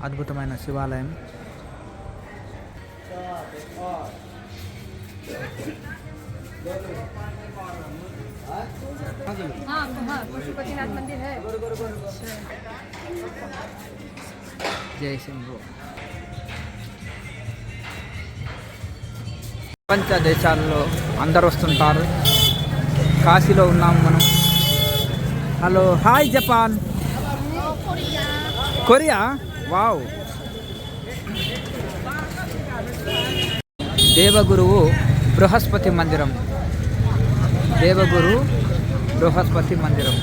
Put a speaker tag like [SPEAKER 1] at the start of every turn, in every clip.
[SPEAKER 1] అద్భుతమైన శివాలయం. జై శంభు. ప్రపంచ దేశాల్లో అందరు వస్తుంటారు. కాశీలో ఉన్నాము మనం. Hello, hi Japan, Korea, wow. దేవగురువు బృహస్పతి మందిరం. దేవగురు బృహస్పతి మందిరం.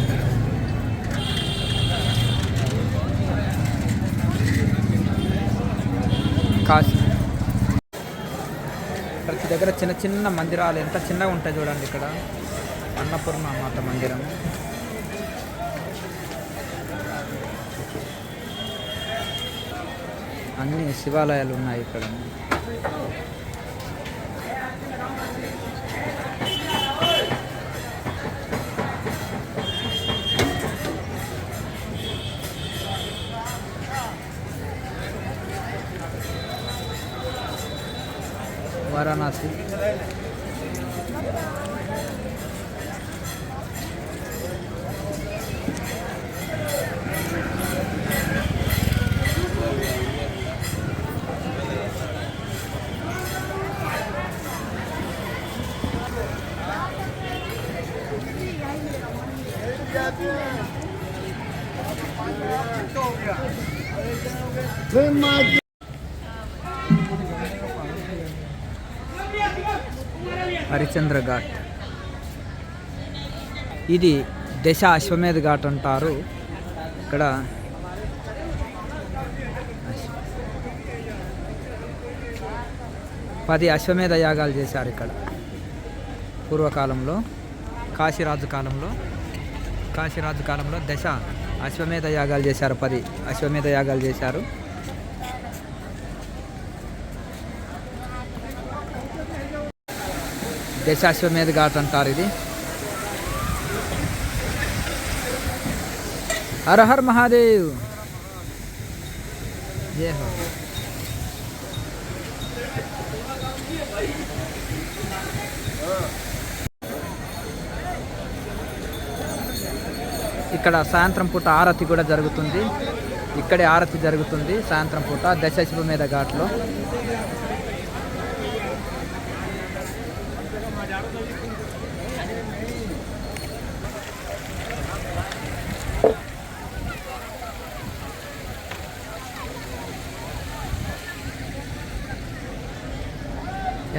[SPEAKER 1] కాశీ. ప్రతి దగ్గర చిన్న చిన్న మందిరాలు ఎంత చిన్నగా ఉంటాయి చూడండి. ఇక్కడ అన్నపూర్ణ మాత మందిరం. అన్ని శివాలయాలు ఉన్నాయి ఇక్కడ. వారణాసి. హరిశ్చంద్ర ఘాట్. ఇది దశ అశ్వమేధ ఘాట్ అంటారు. ఇక్కడ 10 అశ్వమేధ యాగాలు చేశారు ఇక్కడ పూర్వకాలంలో. కాశీరాజు కాలంలో దశ అశ్వమేధ యాగాలు చేశారు. 10 అశ్వమేధ యాగాలు చేశారు. దశ అశ్వమేధ ఘాట్ అంటారు ఇది. హర హర్ మహాదేవ్. జై హో. ఇక్కడ సాయంత్రం పూట ఆరతి కూడా జరుగుతుంది. ఇక్కడే ఆరతి జరుగుతుంది సాయంత్రం పూట దశ అశ్వమేధ ఘాట్లో.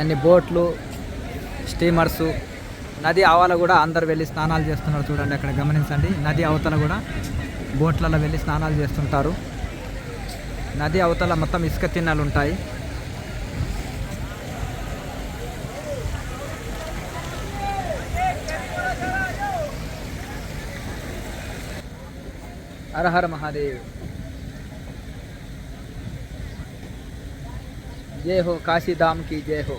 [SPEAKER 1] అన్ని బోట్లు, స్టీమర్సు, నది ఆవాల కూడా అందరు వెళ్ళి స్నానాలు చేస్తున్నారు చూడండి. అక్కడ గమనించండి. నది అవతల కూడా బోట్లలో వెళ్ళి స్నానాలు చేస్తుంటారు. నది అవతల మొత్తం ఇసుక తిన్నెలు ఉంటాయి. హర హర మహాదేవ్. जय हो काशी धाम की जय हो.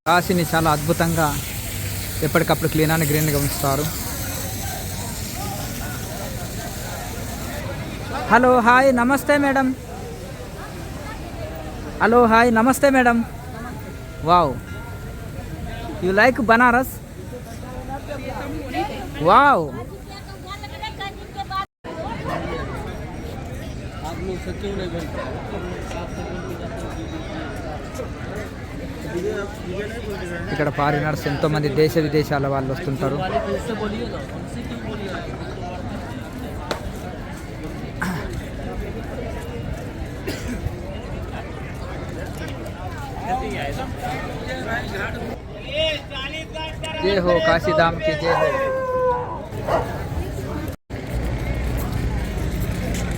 [SPEAKER 1] కాశీని చాలా అద్భుతంగా ఎప్పటికప్పుడు క్లీన్ అని గ్రీన్గా ఉంచుతారు. హలో, హాయ్, నమస్తే మేడం. హలో, హాయ్, నమస్తే madam. Wow, you like Banaras? Wow. ఇక్కడ ఫారినర్స్ ఎంతోమంది దేశ విదేశాల వాళ్ళు వస్తుంటారు. जय हो काशी धाम की जय हो.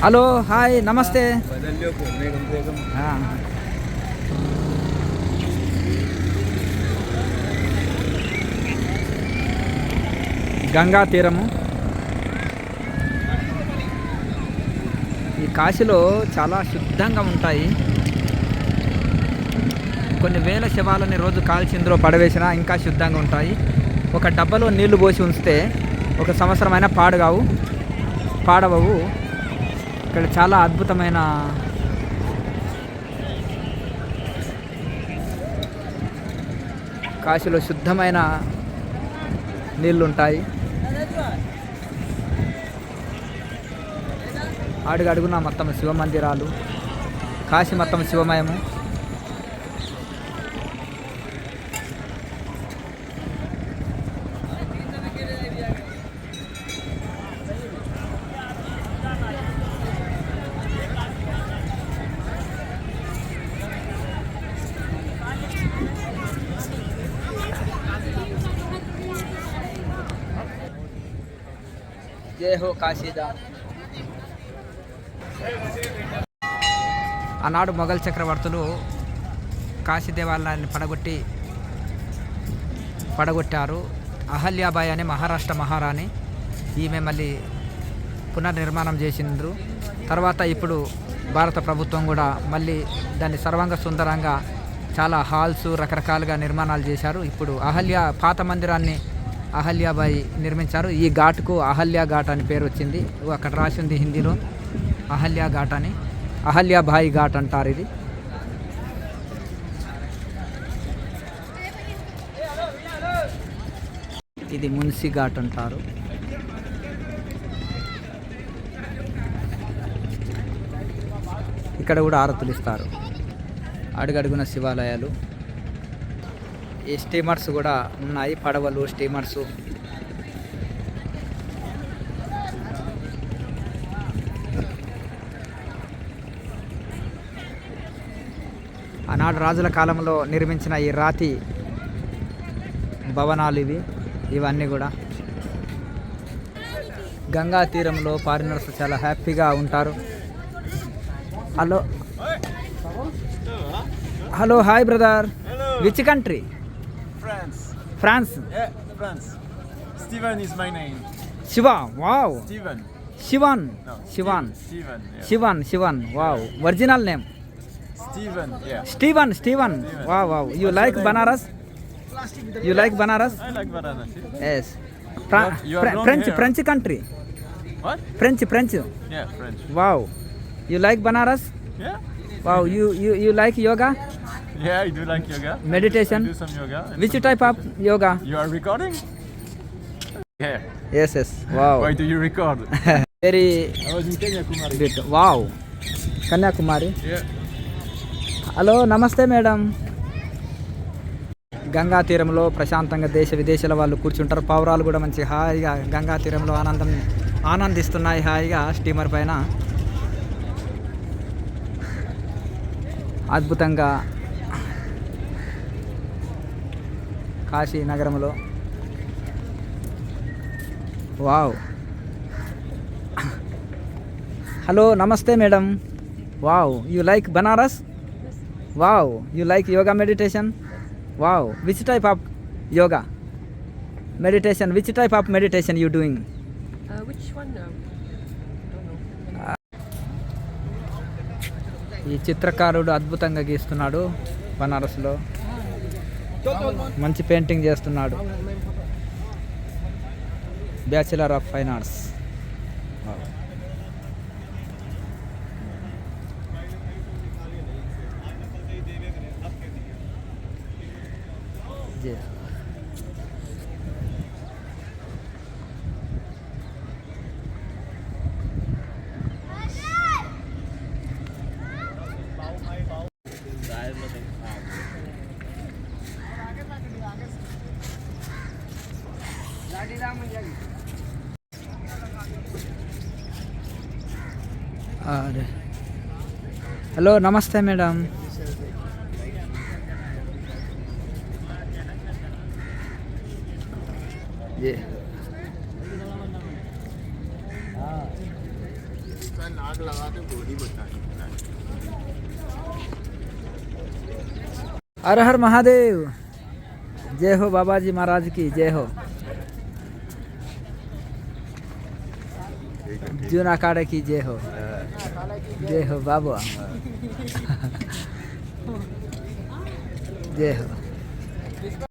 [SPEAKER 1] हेलो, हाय, नमस्ते. हाँ, గంగా తీరము. ఈ కాశీలో చాలా శుద్ధంగా ఉంటాయి. కొన్ని వేల శవాలని రోజు కాల్చి ఇందులో పడవేసినా ఇంకా శుద్ధంగా ఉంటాయి. ఒక డబ్బాలో నీళ్లు పోసి ఉంచితే 1 సంవత్సరమైనా పాడవవు. ఇక్కడ చాలా అద్భుతమైన కాశీలో శుద్ధమైన నీళ్ళు ఉంటాయి. అడుగడుగున మొత్తం శివ మందిరాలు. కాశీ మొత్తం శివమయము. జై హో కాశీధామ్. ఆనాడు మొఘల్ చక్రవర్తులు కాశీ దేవాలయాన్ని పడగొట్టారు. అహల్యాబాయి అనే మహారాష్ట్ర మహారాణి, ఈమె మళ్ళీ పునర్నిర్మాణం చేసిండ్రు. తర్వాత ఇప్పుడు భారత ప్రభుత్వం కూడా మళ్ళీ దాన్ని సర్వాంగ సుందరంగా చాలా హాల్స్ రకరకాలుగా నిర్మాణాలు చేశారు. ఇప్పుడు పాత మందిరాన్ని అహల్యాబాయి నిర్మించారు. ఈ ఘాట్కు అహల్యా ఘాట్ అని పేరు వచ్చింది. అక్కడ రాసి ఉంది హిందీలో అహల్యా ఘాట్ అని. అహల్యాబాయి ఘాట్ అంటారు ఇది. ఇది మున్సి ఘాట్ అంటారు. ఇక్కడ కూడా ఆరతులు ఇస్తారు. అడుగడుగున శివాలయాలు. ఈ స్టీమర్స్ కూడా ఉన్నాయి, పడవలు, స్టీమర్స్. ఆనాడు రాజుల కాలంలో నిర్మించిన ఈ రాతి భవనాలు ఇవన్నీ కూడా. గంగా తీరంలో ఫారినర్స్ చాలా హ్యాపీగా ఉంటారు. Hello hi brother. Which country? France.
[SPEAKER 2] Yeah, France. Steven is my name.
[SPEAKER 1] Shiva. Wow.
[SPEAKER 2] Steven.
[SPEAKER 1] Shivan.
[SPEAKER 2] No,
[SPEAKER 1] Shivan.
[SPEAKER 2] Steven. Yeah.
[SPEAKER 1] Shivan. Wow. Original name.
[SPEAKER 2] Steven. Yeah.
[SPEAKER 1] Steven. Wow. You like Banaras? You like Banaras?
[SPEAKER 2] I like banana.
[SPEAKER 1] Yes.
[SPEAKER 2] You are wrong here.
[SPEAKER 1] French country.
[SPEAKER 2] What?
[SPEAKER 1] French.
[SPEAKER 2] Yeah, French.
[SPEAKER 1] Wow. You like Banaras?
[SPEAKER 2] Yeah.
[SPEAKER 1] Wow. You like yoga?
[SPEAKER 2] Yeah, I do like yoga.
[SPEAKER 1] Meditation?
[SPEAKER 2] I do some yoga.
[SPEAKER 1] Which type of yoga?
[SPEAKER 2] You are recording? Yeah.
[SPEAKER 1] Yes. Wow.
[SPEAKER 2] Why do you record?
[SPEAKER 1] Very
[SPEAKER 2] I was in Kenya, Kumari.
[SPEAKER 1] good. Wow. Kanyakumari.
[SPEAKER 2] Yeah.
[SPEAKER 1] Hello నమస్తే madam. Ganga తీరంలో ప్రశాంతంగా దేశ విదేశాల వాళ్ళు కూర్చుంటారు. పావురాలు కూడా మంచి హాయిగా గంగా తీరంలో ఆనందిస్తున్నాయి హాయిగా స్టీమర్ పైన. అద్భుతంగా కాశీ నగరంలో. వావ్. హలో నమస్తే madam. Wow. You like Banaras? Wow. You like yoga meditation? Wow. Which type of yoga meditation? Which type of meditation you doing?
[SPEAKER 3] Which one? Don't know.
[SPEAKER 1] ఈ చిత్రకారుడు అద్భుతంగా గీస్తున్నాడు. బనారస్లో మంచి పెయింటింగ్ చేస్తున్నాడు. Bachelor of fine arts. अरे हेलो नमस्ते madam. ये
[SPEAKER 2] नाक लगा के गोली बता.
[SPEAKER 1] हर हर महादेव. जय हो बाबा जी महाराज की जय हो. जून अखाड़े की जय हो. జై హో బాబు జై హో